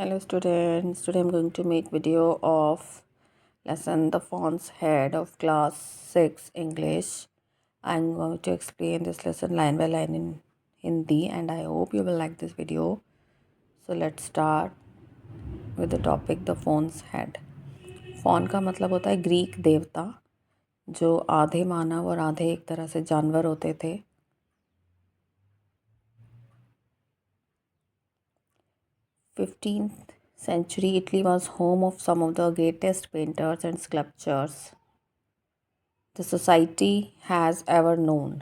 Hello students, today I'm going to make video of lesson The Fawn's Head of class 6 English. I'm going to explain this lesson line by line in Hindi and I hope you will like this video. So let's start with the topic The Fawn's Head. Fawn का मतलब होता है Greek देवता जो आधे मानव और आधे एक तरह से जानवर होते थे. 15th century Italy was home of some of the greatest painters and sculptors the society has ever known.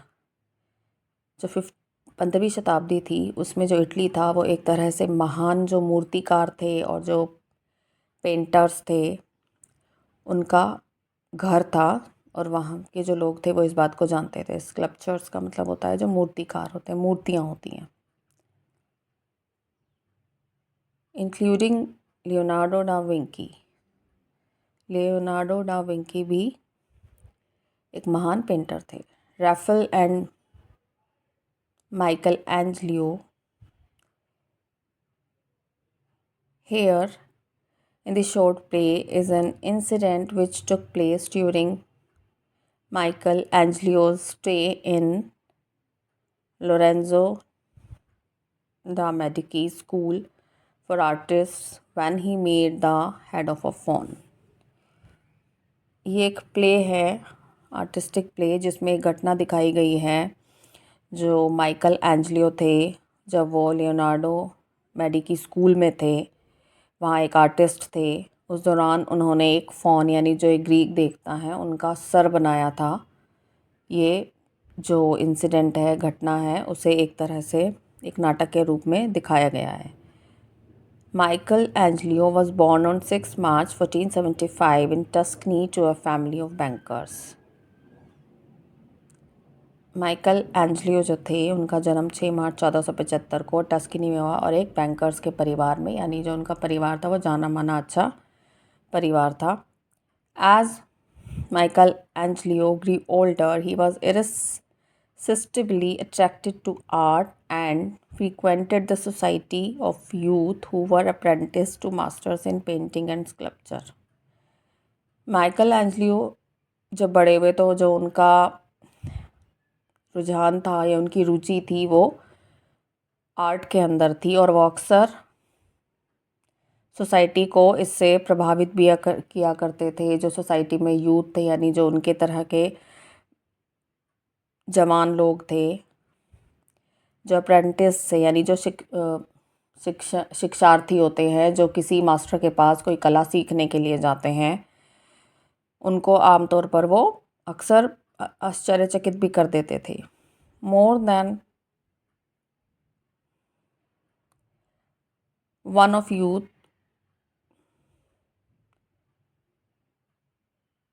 जो 15वीं शताब्दी थी उसमें जो इटली था वो एक तरह से महान जो मूर्तिकार थे और जो पेंटर्स थे उनका घर था और वहाँ के जो लोग थे वो इस बात को जानते थे. स्कल्पचर्स का मतलब होता है जो मूर्तिकार होते हैं, मूर्तियाँ होती हैं. Including Leonardo da Winky. Leonardo da Winky भी एक महान पेंटर थे. Raphael and Michelangelo. Here in the short play is an incident which took place during Michelangelo's stay in Lorenzo da Medici School for Artists when he made the head of a faun. ये एक play है, artistic play, जिसमें एक घटना दिखाई गई है जो माइकल एंजलियो थे जब वो लियोनार्डो मेडिकी स्कूल में थे. वहाँ एक आर्टिस्ट थे. उस दौरान उन्होंने एक फॉन यानी जो एक ग्रीक देवता है उनका सर बनाया था. ये जो इंसिडेंट है, घटना है, उसे एक तरह से एक नाटक के रूप में दिखाया गया है. Michelangelo was born on 6 March 1475 in Tuscany to a family of bankers. Michelangelo जो थे उनका जन्म 6 मार्च 1475 को टस्कनी में हुआ और एक बैंकर्स के परिवार में, यानी जो उनका परिवार था वो जाना माना अच्छा परिवार था. As Michelangelo grew older he was irresistibly attracted to art and frequented the society of youth who were apprenticed to masters in painting and sculpture. Michelangelo जब बड़े हुए तो जो उनका रुझान था या उनकी रुचि थी वो आर्ट के अंदर थी और वो अक्सर सोसाइटी को इससे प्रभावित भी किया करते थे. जो सोसाइटी में यूथ थे यानी जो उनके तरह के जवान लोग थे, जो अप्रेंटिस से यानी जो शिक्षार्थी होते हैं जो किसी मास्टर के पास कोई कला सीखने के लिए जाते हैं, उनको आमतौर पर वो अक्सर आश्चर्यचकित भी कर देते थे. More than one of youth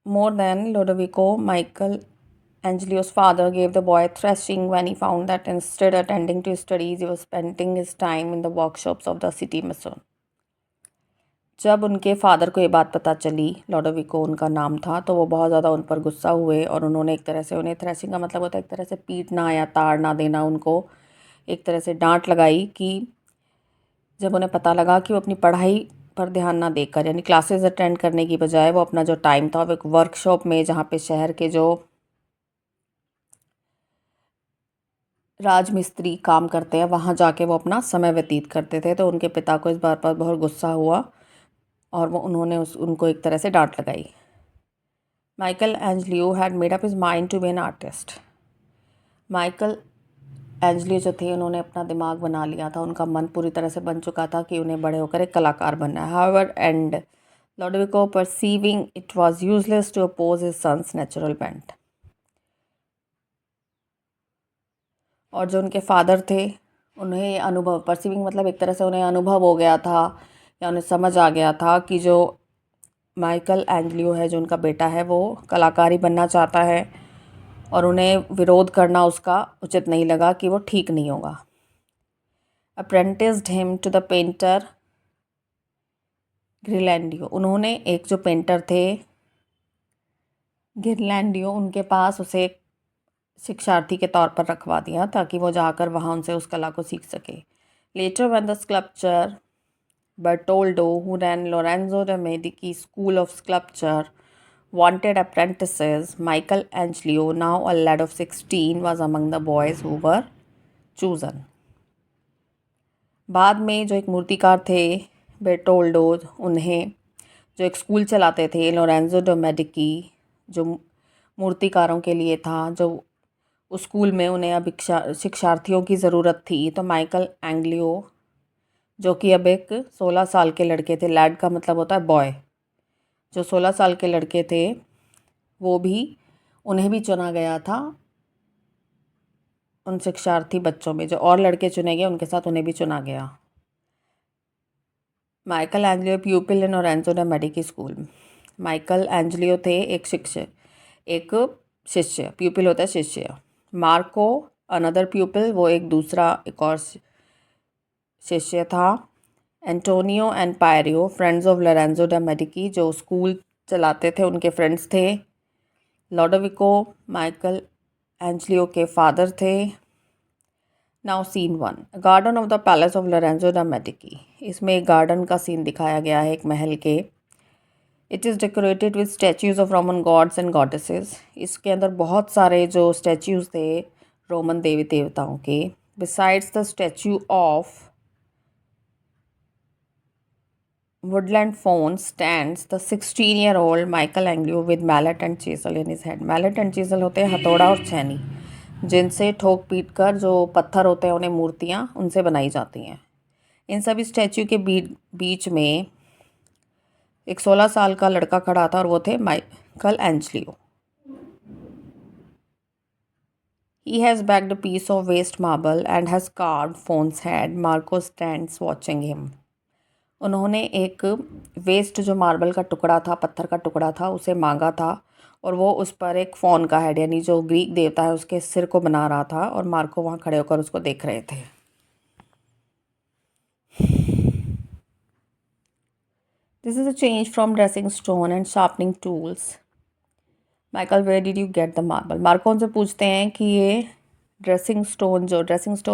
More than Lodovico, Michelangelo's father gave the boy a thrashing when he found that instead attending to his studies, he was spending his time in the workshops of the city mason. जब उनके father को ये बात पता चली, लोडोविको उनका नाम था, तो वो बहुत ज़्यादा उन पर गुस्सा हुए और उन्होंने एक तरह से, उन्हें थ्रैशिंग का मतलब होता है एक तरह से पीटना या ताड़ना देना, उनको एक तरह से डांट लगाई कि जब उन्हें पता लगा कि वो अपनी पढ़ाई पर ध्यान ना देकर यानी क्लासेस अटेंड करने की बजाय वो अपना जो टाइम था वो एक वर्कशॉप में, जहाँ पे शहर के जो राजमिस्त्री काम करते हैं वहाँ जाके वो अपना समय व्यतीत करते थे. तो उनके पिता को इस बात पर बहुत गुस्सा हुआ और वो उन्होंने उनको एक तरह से डांट लगाई. Michelangelo had made up his mind to be an artist. Michelangelo जो थे उन्होंने अपना दिमाग बना लिया था, उनका मन पूरी तरह से बन चुका था कि उन्हें बड़े होकर एक कलाकार बनना है. However and Lodovico perceiving it was useless to oppose his son's natural bent. और जो उनके फादर थे उन्हें अनुभव, परसीविंग मतलब एक तरह से उन्हें अनुभव हो गया था या उन्हें समझ आ गया था कि जो माइकल एंजलियो है, जो उनका बेटा है, वो कलाकारी बनना चाहता है और उन्हें विरोध करना उसका उचित नहीं लगा कि वो ठीक नहीं होगा. Apprenticed him to the painter Ghirlandaio. उन्होंने एक जो पेंटर थे गिरलैंडियो, उनके पास उसे एक शिक्षार्थी के तौर पर रखवा दिया ताकि वो जाकर वहाँ उनसे उस कला को सीख सके. Letter when the sculpture Bertoldo, who ran Lorenzo de' Medici School of Sculpture, wanted apprentices. Michelangelo, now a lad of 16, was among the boys who were chosen. बाद में जो एक मूर्तिकार थे बेर्टोल्डो, उन्हें जो एक स्कूल चलाते थे लोरेंजो डो मेडिकी, जो मूर्तिकारों के लिए था, जो उस स्कूल में उन्हें अब शिक्षार्थियों की ज़रूरत थी, तो माइकल एंग्लियो, जो कि अब एक 16 साल के लड़के थे, लैड का मतलब होता है बॉय, जो 16 साल के लड़के थे, वो भी, उन्हें भी चुना गया था उन शिक्षार्थी बच्चों में। जो और लड़के चुने गए उनके साथ उन्हें भी चुना गया। माइकल एंजलियो प्यूपिल इन लोरेंजो डे मेडिकी स्कूल। माइकल एंजलियो थे एक शिष्य, प्यूपिल होता है शिष्य। मार्को अनदर प्यूपिल, वो एक और शिष्य था। Antonio and Piero, friends of Lorenzo de Medici, जो स्कूल चलाते थे उनके फ्रेंड्स थे। लॉडोविको माइकल एंजलियो के फादर थे। Now scene 1, garden of the palace of Lorenzo de Medici. इसमें एक गार्डन का सीन दिखाया गया है, एक महल के। It is decorated with statues of Roman gods and goddesses. इसके अंदर बहुत सारे जो स्टैच्यूज़ थे रोमन देवी देवताओं के। Besides the statue of woodland faun stands the 16-year-old Michelangelo with mallet and chisel in his hand. Mallet and chisel होते हैं हथौड़ा और छेनी, जिनसे ठोक पीट कर जो पत्थर होते हैं उन्हें मूर्तियाँ उनसे बनाई जाती हैं। इन सभी स्टैच्यू के बीच में एक 16 साल का लड़का खड़ा था और वो थे Michael एंजलियो। He has bagged a piece of waste marble and has carved Phone's head. Marco stands watching him. उन्होंने एक वेस्ट जो मार्बल का टुकड़ा था, पत्थर का टुकड़ा था, उसे मांगा था और वो उस पर एक फ़ोन का हेड, यानी जो ग्रीक देवता है उसके सिर को बना रहा था, और मार्को वहाँ खड़े होकर उसको देख रहे थे। This is a change from dressing stone and sharpening tools. Michael, where did you get the marble? Marco उनसे पूछते हैं कि ये ड्रेसिंग स्टोन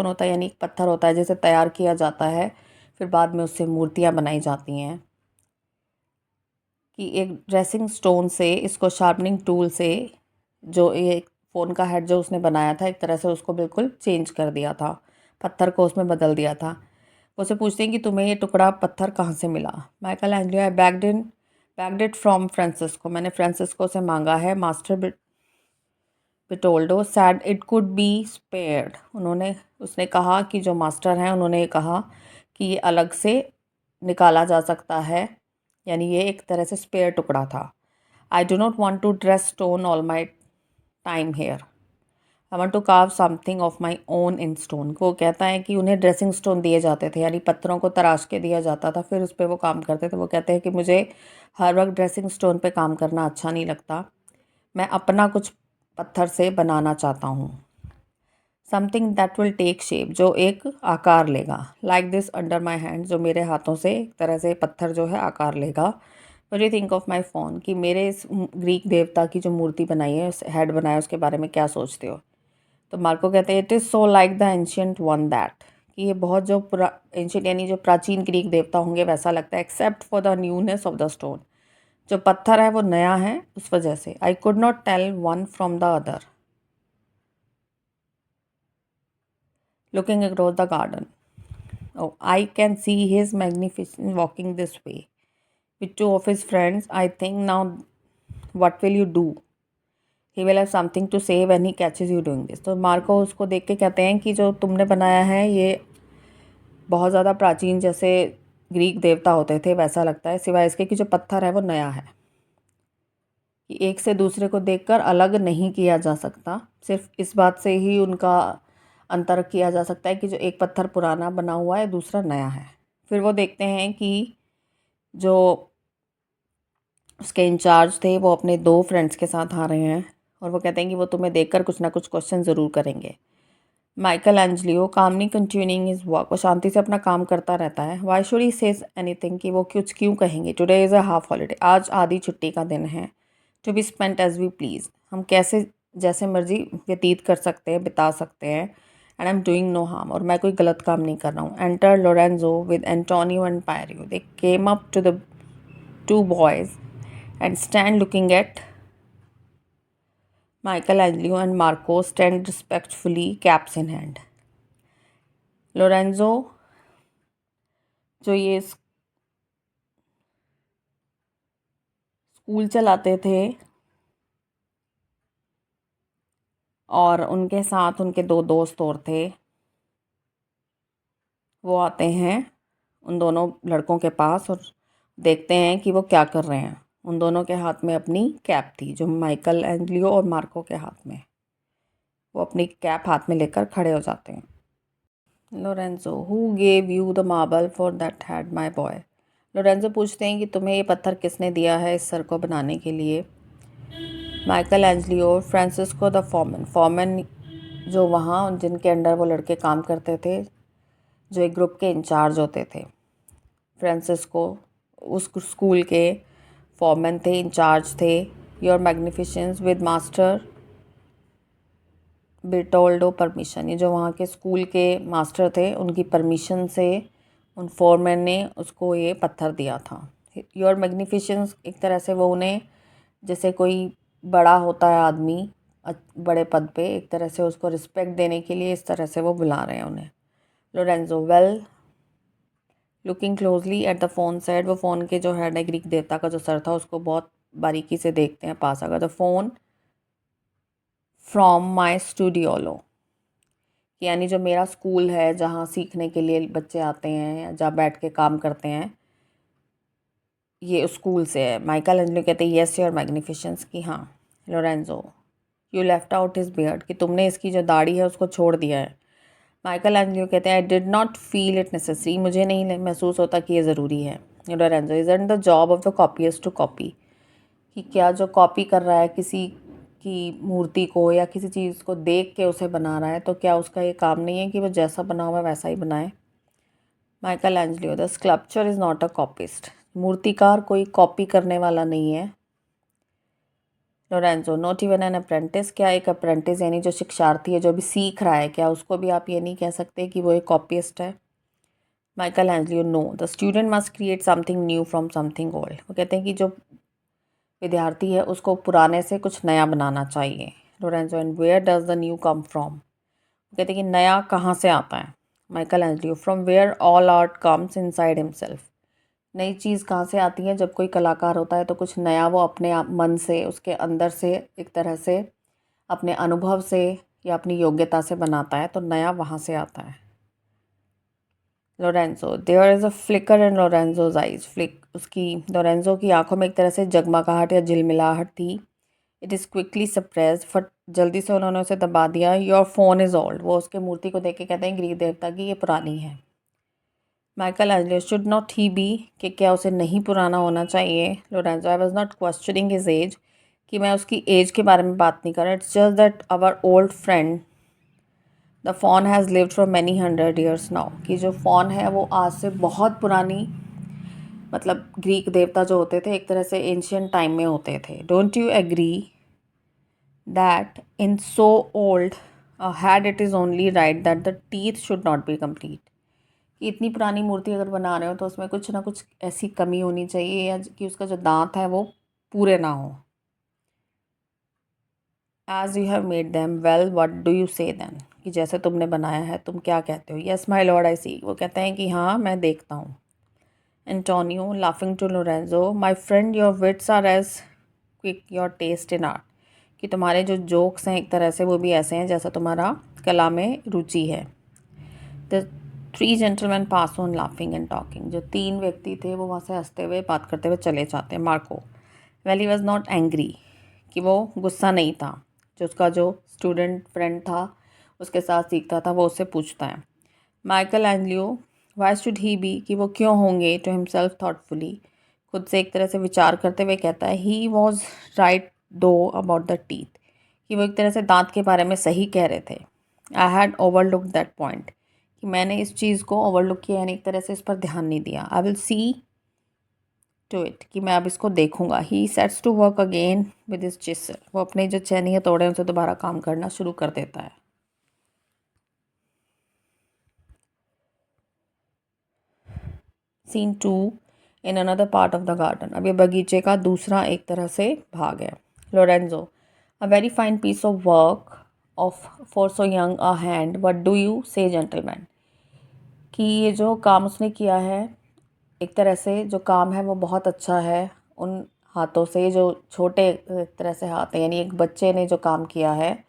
होता है, यानी एक पत्थर होता है जिसे तैयार किया जाता है, फिर बाद में उससे मूर्तियाँ बनाई जाती हैं, कि एक ड्रेसिंग स्टोन से, इसको शार्पनिंग टूल से, जो ये फ़ोन का हेड जो उसने बनाया था, एक तरह से उसको बिल्कुल चेंज कर दिया था, पत्थर को उसमें बदल दिया था। उससे पूछते हैं कि तुम्हें ये टुकड़ा पत्थर कहाँ से मिला? Michelangelo, I begged it from Francisco, मैंने फ्रांसिस्को से मांगा है। Master Bertoldo said it could be spared, उसने कहा कि जो मास्टर हैं उन्होंने कहा कि ये अलग से निकाला जा सकता है, यानी ये एक तरह से स्पेयर टुकड़ा था। I do not want to dress stone all my time here, I want to carve something of my own in stone. वो कहता है कि उन्हें ड्रेसिंग स्टोन दिए जाते थे, यानी पत्थरों को तराश के दिया जाता था, फिर उस पर वो काम करते थे। वो कहते हैं कि मुझे हर वक्त ड्रेसिंग स्टोन पे काम करना अच्छा नहीं लगता, मैं अपना कुछ पत्थर से बनाना चाहता हूँ। Something that will take shape, जो एक आकार लेगा। Like this under my hand, जो मेरे हाथों से एक तरह से पत्थर जो है आकार लेगा। What you think of my phone, कि मेरे इस ग्रीक देवता की जो मूर्ति बनाई है, हेड बनाया है, उसके बारे में क्या सोचते हो? तो मार्को कहते हैं it is so like the ancient one that, कि ये बहुत जो एंशियंट यानी जो प्राचीन ग्रीक देवता होंगे वैसा लगता है। Except for the newness of the stone, जो पत्थर है वो नया है उस वजह से। I could not tell one from the other. Looking across the garden, oh, I can see his magnificent walking this way with two of his friends. I think now, what will you do? He will have something to say when he catches you doing this. तो Marco उसको देख के कहते हैं कि जो तुमने बनाया है ये बहुत ज़्यादा प्राचीन, जैसे ग्रीक देवता होते थे वैसा लगता है, सिवाय इसके कि जो पत्थर है वो नया है, कि एक से दूसरे को देखकर अलग नहीं किया जा सकता। सिर्फ इस बात से ही उनका अंतर किया जा सकता है कि जो एक पत्थर पुराना बना हुआ है, दूसरा नया है। फिर वो देखते हैं कि जो उसके इंचार्ज थे वो अपने 2 फ्रेंड्स के साथ आ रहे हैं, और वो कहते हैं कि वो तुम्हें देखकर कुछ ना कुछ क्वेश्चन ज़रूर करेंगे। Michael Angelo calmly continuing his work, वो शांति से अपना काम करता रहता है। Why should he say anything, कि वो कुछ क्यों कहेंगे। Today is a half holiday, आज आधी छुट्टी का दिन है। To be spent as we please, हम कैसे जैसे मर्जी व्यतीत कर सकते हैं, बिता सकते हैं। And I am doing no harm, और मैं कोई गलत काम नहीं कर रहा हूँ. Enter Lorenzo with Antonio and Piero. They came up to the two boys and stand looking at Michelangelo and Marco stand respectfully, caps in hand. Lorenzo जो ये स्कूल चलाते थे और उनके साथ उनके दो दोस्त और थे, वो आते हैं उन दोनों लड़कों के पास और देखते हैं कि वो क्या कर रहे हैं. उन दोनों के हाथ में अपनी कैप थी, जो माइकल एंजलियो और मार्को के हाथ में. वो अपनी कैप हाथ में लेकर खड़े हो जाते हैं. Lorenzo, who gave you the marble for that had my boy. Lorenzo पूछते हैं कि तुम्हें ये पत्थर किसने दिया है इस सर को बनाने के लिए. Michelangelo, Francisco the foreman. Foreman जो वहाँ जिनके अंडर वो लड़के काम करते थे, जो एक ग्रुप के इंचार्ज होते थे. फ्रांसिस्को उस स्कूल के फॉरमैन थे, इंचार्ज थे. Your magnificence with master Bertoldo permission. ये जो वहाँ के स्कूल के मास्टर थे, उनकी परमिशन से उन फोरमैन ने उसको ये पत्थर दिया था. योर मैग्निफिसेंस, एक तरह से वो उन्हें, जैसे कोई बड़ा होता है आदमी बड़े पद पे, एक तरह से उसको रिस्पेक्ट देने के लिए इस तरह से वो बुला रहे हैं उन्हें. Lorenzo, well, looking closely eight the phone said. वो फ़ोन के जो हेड है, ग्रीक देवता का जो सर था, उसको बहुत बारीकी से देखते हैं पास आकर. द फ़ोन फ्रॉम माई स्टूडियोलो, यानी जो मेरा स्कूल है जहाँ सीखने के लिए बच्चे आते हैं, जहाँ बैठ के काम करते हैं, ये स्कूल से है. माइकल एंजलो कहते हैं येस योर मैग्निफिसेंस, कि हाँ. Lorenzo, you left out his beard, कि तुमने इसकी जो दाढ़ी है उसको छोड़ दिया है. माइकल एंजलियो कहते हैं I did not feel it necessary, मुझे नहीं महसूस होता कि ये ज़रूरी है. Lorenzo, isn't the job of the copyist to copy, कि क्या जो कॉपी कर रहा है किसी की मूर्ति को या किसी चीज़ को देख के उसे बना रहा है, तो क्या उसका ये काम नहीं है कि वो जैसा बना हुआ है वैसा ही बनाए. Michelangelo, the sculpture is not a copyist, मूर्तिकार कोई कॉपी करने वाला नहीं है. Lorenzo, not even an apprentice, क्या एक अप्रेंटिस यानी जो शिक्षार्थी है, जो भी सीख रहा है, क्या उसको भी आप ये नहीं कह सकते कि वो एक कॉपीस्ट है. Michelangelo, no, the student must create something new from something old. वो कहते हैं कि जो विद्यार्थी है उसको पुराने से कुछ नया बनाना चाहिए. Lorenzo, and where does the new come from. वो कहते हैं कि नया कहाँ से आता है. Michelangelo, from where all art comes inside himself. नई चीज़ कहाँ से आती है. जब कोई कलाकार होता है तो कुछ नया वो अपने आप मन से, उसके अंदर से, एक तरह से अपने अनुभव से या अपनी योग्यता से बनाता है, तो नया वहाँ से आता है. Lorenzo, there is a flicker in Lorenzo's eyes. उसकी लोरेंजो की आंखों में एक तरह से जगमगाहट या झिलमिलाहट थी. इट इज़ क्विकली सप्रेस्ड, फट जल्दी से उन्होंने उसे दबा दिया. Your phone is old. वो उसके मूर्ति को देख के कहते हैं ग्रीक देवता की ये पुरानी है. Michelangelo, should not he be, कि क्या उसे नहीं पुराना होना चाहिए. Lorenzo, I was not questioning his age, कि मैं उसकी एज के बारे में बात नहीं कर रहा. It's just that our old friend the faun has lived for many 100 years now, कि जो फॉन है वो आज से बहुत पुरानी, मतलब ग्रीक देवता जो होते थे एक तरह से एंशियंट टाइम में होते थे. Don't you agree that in so old head it is only right that the teeth should not be complete, कि इतनी पुरानी मूर्ति अगर बना रहे हो तो उसमें कुछ ना कुछ ऐसी कमी होनी चाहिए या कि उसका जो दांत है वो पूरे ना हो. As you have made them well what do you say then, कि जैसे तुमने बनाया है तुम क्या कहते हो. Yes my lord I see. वो कहते हैं कि हाँ मैं देखता हूँ. Antonio, laughing to Lorenzo, my friend your wits are as quick your taste in art, कि तुम्हारे जो जोक्स हैं एक तरह से वो भी ऐसे हैं जैसा तुम्हारा कला में रुचि है. The 3 gentlemen pass on laughing and talking. जो 3 व्यक्ति थे वो वहाँ से हंसते हुए बात करते हुए चले जाते हैं. Marco, well he was not angry, कि वो गुस्सा नहीं था. जो उसका जो स्टूडेंट फ्रेंड था उसके साथ सीखता था वो उससे पूछता है. Michelangelo, why should he be, कि वो क्यों होंगे. टू हिमसेल्फ थाटफुली, खुद से एक तरह से विचार करते हुए कहता है. ही वॉज राइट दो अबाउट द टीथ, कि वो एक तरह से दांत के बारे में सही कह रहे थे. I had overlook that point, कि मैंने इस चीज़ को ओवरलुक किया, यानी एक तरह से इस पर ध्यान नहीं दिया. I will see to it, कि मैं अब इसको देखूंगा. He sets to work again with his chisel. वो अपने जो चैनी हथौड़े उनसे दोबारा काम करना शुरू कर देता है. Scene 2 in another part of the garden. अब ये बगीचे का दूसरा एक तरह से भाग है। Lorenzo, a very fine piece of work of for so young a hand, what do you say gentleman. कि ये जो काम उसने किया है, एक तरह से जो काम है वो बहुत अच्छा है उन हाथों से, जो छोटे एक तरह से हाथ हैं, यानी एक बच्चे ने जो काम किया है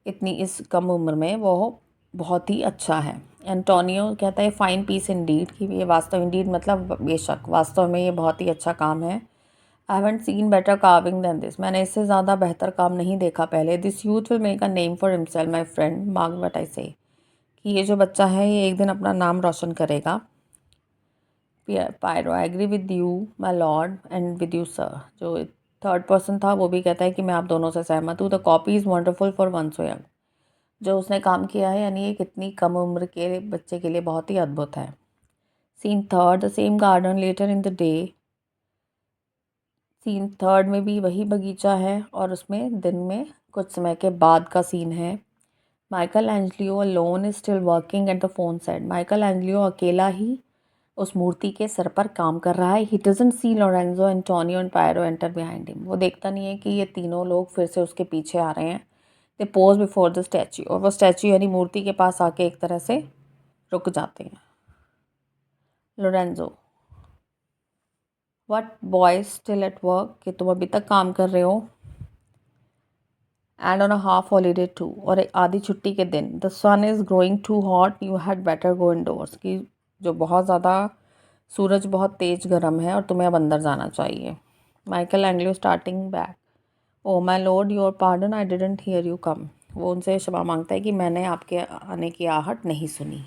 इतनी इस कम उम्र में, वो बहुत ही अच्छा है। एंटोनियो कहता है फाइन पीस इंडीड, कि ये वास्तव इंडीड मतलब बेशक, वास्तव में ये बहुत ही अच्छा काम है। I haven't seen better carving than this, मैंने इससे ज़्यादा बेहतर काम नहीं देखा पहले। This youth will make a name for himself my friend, mark what I say, कि ये जो बच्चा है ये एक दिन अपना नाम रोशन करेगा। Piero, I agree with you my lord and with you sir, जो थर्ड पर्सन था वो भी कहता है कि मैं आप दोनों से सहमत हूँ। The copy is wonderful for one so young, जो उसने काम किया है यानी ये कितनी कम उम्र के बच्चे के लिए बहुत ही अद्भुत है। Scene third, the same garden later in the day. Scene third में भी वही बगीचा है और उसमें दिन में कुछ समय के बाद का सीन है। Michelangelo alone is still working at the faun set, Michelangelo अकेला ही उस मूर्ति के सर पर काम कर रहा है। He doesn't see Lorenzo, Antonio and Piero enter behind him, वो देखता नहीं है कि ये तीनों लोग फिर से उसके पीछे आ रहे हैं। दे पोज बिफोर द स्टैचू, और वो स्टैचू यानी मूर्ति के पास आके एक तरह से रुक जाते हैं। Lorenzo, what boys still at work, कि तुम अभी तक काम कर रहे हो। And on a half holiday too, और एक आधी छुट्टी के दिन। The sun is growing too hot, you had better go indoors, कि जो बहुत ज़्यादा सूरज बहुत तेज़ गर्म है और तुम्हें अब अंदर जाना चाहिए। Michelangelo starting back, oh my lord your pardon, I didn't hear you come, वो उनसे क्षमा मांगता है कि मैंने आपके आने की आहट नहीं सुनी।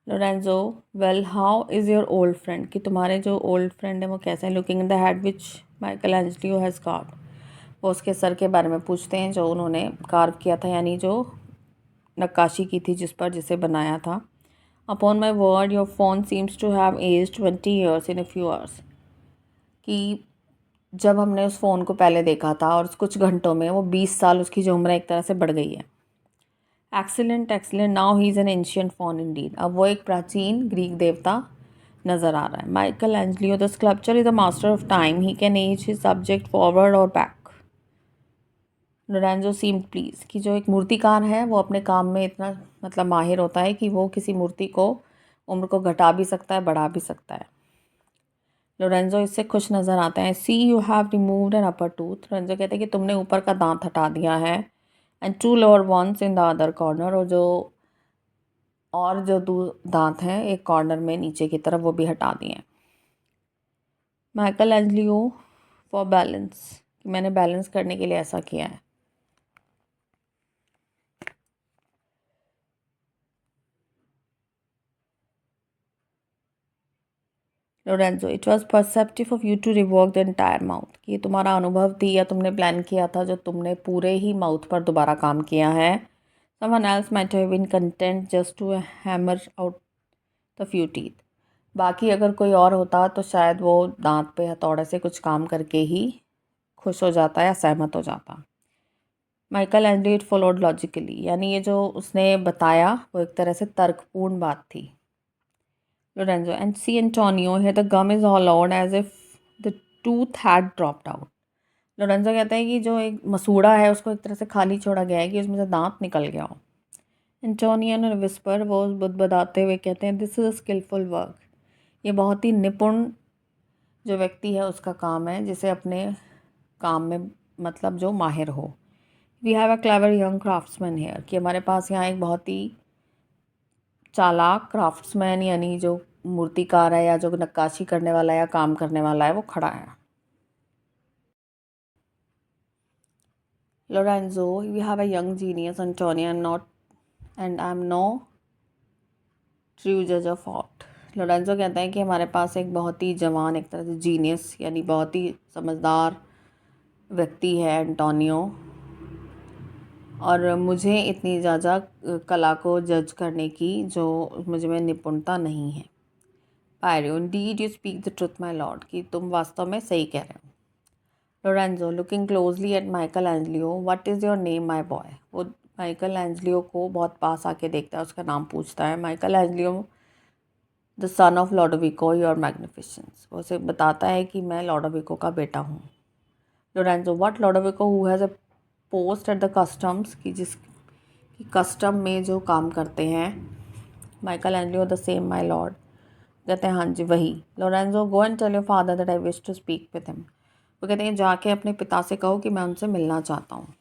Lorenzo, well how is your old friend, कि तुम्हारे जो ओल्ड फ्रेंड है वो कैसे हैं। Looking in the head which Michelangelo has carve, वो उसके सर के बारे में पूछते हैं जो उन्होंने कार्व किया था, यानी जो नक्काशी की थी जिस पर, जिसे बनाया था। Upon my word your faun seems to have age 20 years in a few hours, कि जब हमने उस फ़ोन को पहले देखा था और कुछ घंटों में वो 20 साल उसकी जो उम्र एक तरह से बढ़ गई है। Excellent excellent, now he is an ancient faun indeed, अब वो एक प्राचीन ग्रीक देवता नज़र आ रहा है। Michelangelo, the sculpture is a master of time, he can age his subject forward और बैक। लोरेंजो सीम प्लीज, कि जो एक मूर्तिकार है वो अपने काम में इतना मतलब माहिर होता है कि वो किसी मूर्ति को उम्र को घटा भी सकता है, बढ़ा भी सकता है। लोरेंजो इससे खुश नज़र आता है। See you have removed an upper tooth, Lorenzo कहते हैं कि तुमने ऊपर का दांत हटा दिया है। And two lower ones in the other corner, और जो दो दांत हैं एक कॉर्नर में नीचे की तरफ वो भी हटा दिए हैं। माइकल एंजलियो फॉर बैलेंस, कि मैंने बैलेंस करने के लिए ऐसा किया है। Lorenzo, it was perceptive of you to rework the entire mouth, कि तुम्हारा अनुभव थी या तुमने प्लान किया था जो तुमने पूरे ही माउथ पर दोबारा काम किया है। Someone else might have been content just to hammer out the few teeth, बाकी अगर कोई और होता तो शायद वो दांत पे हथौड़े से कुछ काम करके ही खुश हो जाता या सहमत हो जाता। माइकल एंजलियो, इट फॉलोड लॉजिकली, यानी ये जो उसने बताया वो एक तरह से तर्कपूर्ण बात थी। Lorenzo, and see Antonio, here the gum is hollowed as if the tooth had dropped out. Lorenzo कहता है कि जो एक मसूड़ा है उसको एक तरह से खाली छोड़ा गया है कि उसमें से दांत निकल गया हो। एंटोनियो ने विस्पर, वो बुदबुदाते हुए कहते हैं this is a skilful work, ये बहुत ही निपुण जो व्यक्ति है उसका काम है, जिसे अपने काम में मतलब जो माहिर हो। We have a clever young craftsman here, कि हमारे पास यहाँ एक बहुत ही चालाक क्राफ्ट्समैन यानी जो मूर्तिकार है या जो नक्काशी करने वाला है या काम करने वाला है वो खड़ा है। Lorenzo, we have a young genius Antonio, I am no true जज ऑफ आर्ट। लोरेंजो कहते हैं कि हमारे पास एक बहुत ही जवान एक तरह से जीनियस यानी बहुत ही समझदार व्यक्ति है एंटोनियो, और मुझे इतनी ज़्यादा कला को जज करने की जो मुझ में निपुणता नहीं है। Piero, indeed you speak the truth my lord, कि तुम वास्तव में सही कह रहे हो। Lorenzo, looking closely at Michelangelo, what is your name my boy, वो माइकल एंजलियो को बहुत पास आके देखता है, उसका नाम पूछता है। Michelangelo the son of Lodovico your magnificence, वो उसे बताता है कि मैं लॉडोविको का बेटा हूँ। Lorenzo what Lodovico who has a post at the customs, कि जिसकी कस्टम में जो काम करते हैं। Michelangelo the same my lord, कहते हैं हाँ जी वही। Lorenzo go and tell your father that I wish to speak with him, वो कहते हैं जाके अपने पिता से कहो कि मैं उनसे मिलना चाहता हूँ।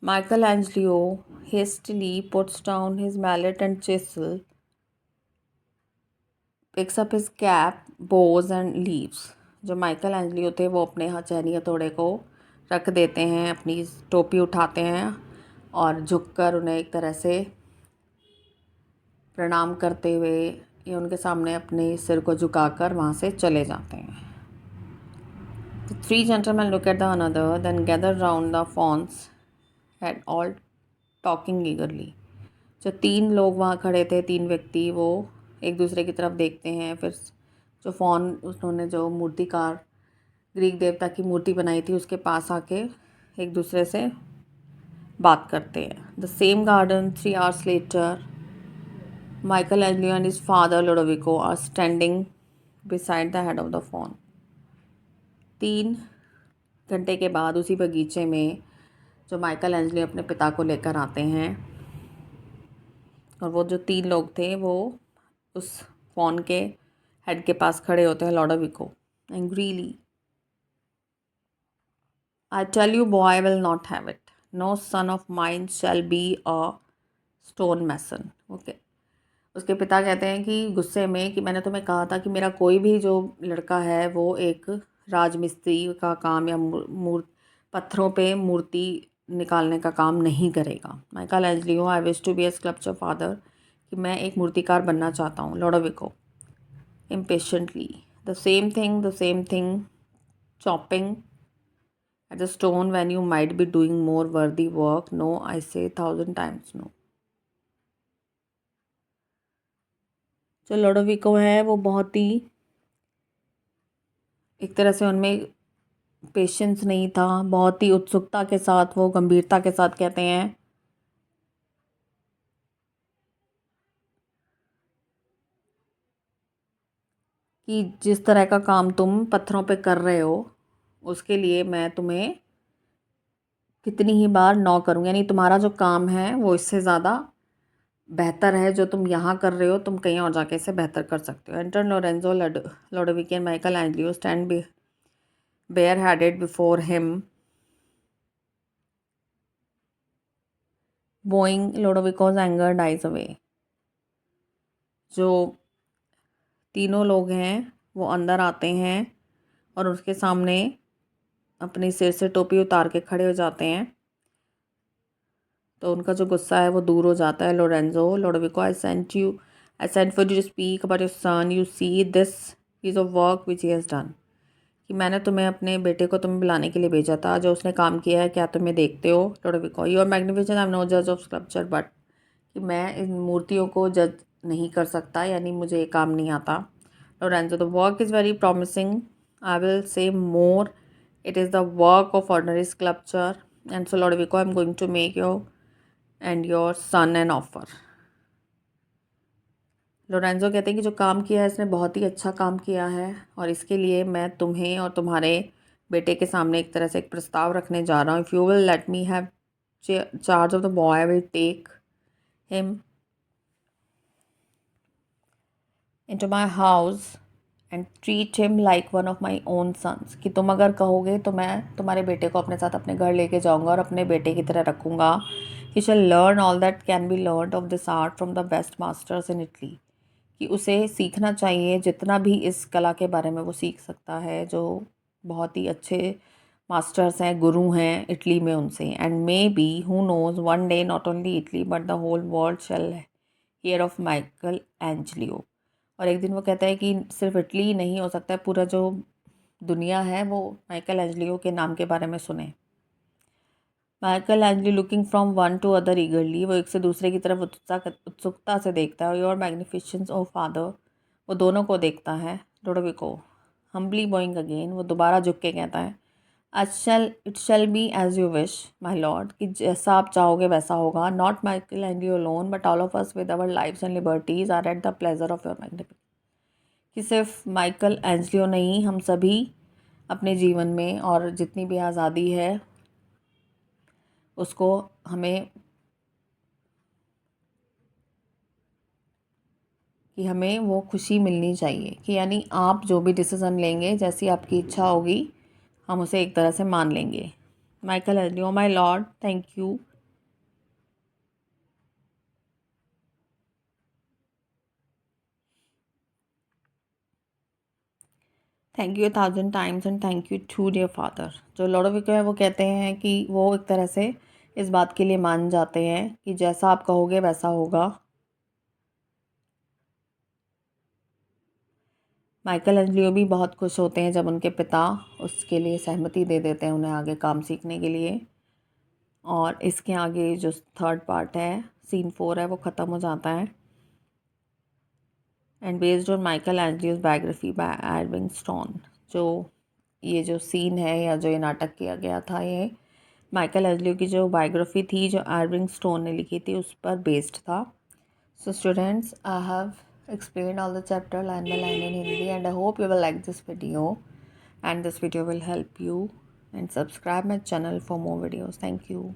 Michelangelo hastily puts down his mallet and chisel, picks up his cap, bows and leaves. जो माइकल एंजलियो थे वो अपने हथेली हथौड़े को रख देते हैं, अपनी टोपी उठाते हैं और झुककर उन्हें एक तरह से प्रणाम करते हुए ये उनके सामने अपने सिर को झुकाकर वहाँ से चले जाते हैं। The three gentlemen look at the another, then gather round the fawns had all talking eagerly. जो तीन लोग वहाँ खड़े थे, तीन व्यक्ति, वो एक दूसरे की तरफ देखते हैं। फिर जो फॉन, उन्होंने जो मूर्तिकार ग्रीक देवता की मूर्ति बनाई थी, उसके पास आके एक दूसरे से बात करते हैं। The same garden 3 hours later, Michelangelo and his father Lodovico are standing beside the head of the faun. 3 घंटे के बाद उसी बगीचे में जो माइकल एंजलियो अपने पिता को लेकर आते हैं, और वो जो 3 लोग थे वो उस फॉन के हेड के पास खड़े होते हैं, Lodovico angrily. I tell you boy, I will not have it, no son of mine shall be a stone mason. Okay, उसके पिता कहते हैं कि गुस्से में, कि मैंने तुम्हें कहा था कि मेरा कोई भी जो लड़का है वो एक राजमिस्त्री का काम या पत्थरों पे मूर्ति निकालने का काम नहीं करेगा। Michelangelo I wish to be a sculpture father, कि मैं एक मूर्तिकार बनना चाहता हूँ। लोडोविको impatiently, the same thing, chopping at the stone when you might be doing more worthy work. No, I say 1,000 times no. जो लोडोविको है वो बहुत ही एक तरह से उनमें पेशेंस नहीं था, बहुत ही उत्सुकता के साथ, वो गंभीरता के साथ कहते हैं कि जिस तरह का काम तुम पत्थरों पे कर रहे हो उसके लिए मैं तुम्हें कितनी ही बार नो करूँगी, यानी तुम्हारा जो काम है वो इससे ज़्यादा बेहतर है, जो तुम यहाँ कर रहे हो तुम कहीं और जाके इसे बेहतर कर सकते हो। Enter Lorenzo Lodovico and Michelangelo stand bare headed before him, bowing Lodovico's anger dies away. जो तीनों लोग हैं वो अंदर आते हैं और उसके सामने अपने सिर से टोपी उतार के खड़े हो जाते हैं, तो उनका जो गुस्सा है वो दूर हो जाता है। Lodovico I sent for you to speak about your son, you see this is of work which he has done, कि मैंने तुम्हें अपने बेटे को तुम्हें बुलाने के लिए भेजा था, जो उसने काम किया है क्या तुम्हें देखते हो। Lodovico you are magnificent, I am no जज ऑफ स्कल्पचर, बट कि मैं इन मूर्तियों को जज नहीं कर सकता, यानी मुझे ये काम नहीं आता। Lorenzo the work is very promising, I will say more, it is the work of ordinary sculpture, and so Lodovico I am going to make your and your son an offer. Lorenzo कहते हैं कि जो काम किया है इसने बहुत ही अच्छा काम किया है, और इसके लिए मैं तुम्हें और तुम्हारे बेटे के सामने एक तरह से एक प्रस्ताव रखने जा रहा हूँ। If you will let me have charge of the boy, I will take him into my house and treat him like one of my own sons, कि तुम अगर कहोगे तो मैं तुम्हारे बेटे को अपने साथ अपने घर लेके जाऊंगा और अपने बेटे की तरह रखूँगा। He shall learn all that can be learned of this art from the best masters in Italy, कि उसे सीखना चाहिए जितना भी इस कला के बारे में वो सीख सकता है, जो बहुत ही अच्छे मास्टर्स हैं, गुरु हैं इटली में उनसे। And may be who knows one day not only Italy but the whole world shall hear of Michelangelo, और एक दिन वो कहता है कि सिर्फ इटली ही नहीं, हो सकता है पूरा जो दुनिया है वो माइकल एंजलियो के नाम के बारे में सुने। Michelangelo looking from one to other eagerly, वो एक से दूसरे की तरफ उत्सुकता से देखता है। योर मैग्निफिसेंस ओ फादर, वो दोनों को देखता है। लोडोविको हम्बली बोइंग अगेन, वो दोबारा झुक के कहता है it shall be as you wish my lord, कि जैसा आप चाहोगे वैसा होगा. Not Michael and you alone but all of us with our lives and liberties are at the pleasure of your magnificence. कि सिर्फ माइकल एंजलियो नहीं, हम सभी अपने जीवन में और जितनी भी आज़ादी है उसको हमें कि हमें वो खुशी मिलनी चाहिए. कि यानी आप जो भी डिसीज़न लेंगे, जैसी आपकी इच्छा होगी, हम उसे एक तरह से मान लेंगे. Michelangelo, my lord, thank you. Thank you 1,000 times and thank you too dear father. जो लॉडोविको है वो कहते हैं कि वो एक तरह से इस बात के लिए मान जाते हैं कि जैसा आप कहोगे वैसा होगा. माइकल एंजलियो भी बहुत खुश होते हैं जब उनके पिता उसके लिए सहमति दे देते हैं उन्हें आगे काम सीखने के लिए. और इसके आगे जो थर्ड पार्ट है, सीन 4 है, वो ख़त्म हो जाता है. End based on Michelangelo's biography by Edwin Stone. जो ये जो सीन है या जो ये नाटक किया गया था, ये माइकल एंजलियो की जो बायोग्राफी थी जो एडविन स्टोन ने लिखी थी उस पर बेस्ड था. So students, I have explained all the chapter line by line in Hindi and I hope you will like this video and this video will help you, and subscribe my channel for more videos. Thank you.